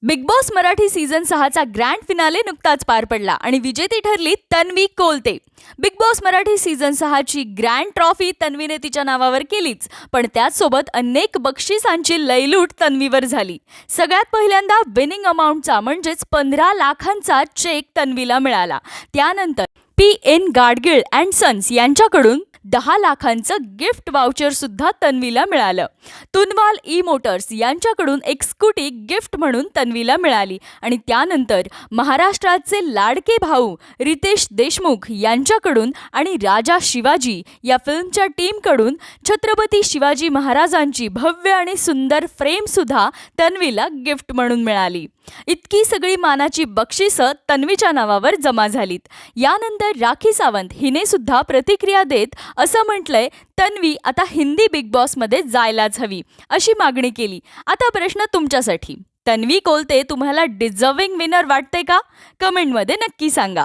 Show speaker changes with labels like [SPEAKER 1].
[SPEAKER 1] Big Boss Marathi season 6चा grand finale नुकताच पार पडला आणि विजेती ठरली Tanvi Kolte. Bigg Boss Marathi season 6ची ग्रँड ट्रॉफी तन्वीने तिच्या नावावर केलीच, पण त्याचसोबत अनेक बक्षिसांची लयलूट तन्वीवर झाली. सगळ्यात पहिल्यांदा विनिंग अमाऊंटचा म्हणजेच 15 लाखांचा चेक तन्वीला मिळाला. त्यानंतर PN गाडगीळ अँड सन्स यांच्याकडून 10 लाखांचं गिफ्ट वाउचर सुद्धा तन्वीला मिळालं. तुनवाल ई मोटर्स यांच्याकडून एक स्कूटी गिफ्ट म्हणून तन्वीला मिळाली आणि त्यानंतर महाराष्ट्राचे लाडके भाऊ रितेश देशमुख यांच्याकडून आणि राजा शिवाजी या फिल्मच्या टीमकडून छत्रपती शिवाजी महाराजांची भव्य आणि सुंदर फ्रेम सुद्धा तन्वीला गिफ्ट म्हणून मिळाली. इतकी सगळी मानाची बक्षिसं तन्वीच्या नावावर जमा झालीत. यानंतर राखी सावंत हिने सुद्धा प्रतिक्रिया देत असं म्हटलंय, तन्वी आता हिंदी बिग बॉसमध्ये जायलाच हवी अशी मागणी केली. आता प्रश्न तुमच्यासाठी, तन्वी कोलते तुम्हाला डिझर्विंग विनर वाटते का? कमेंटमध्ये नक्की सांगा.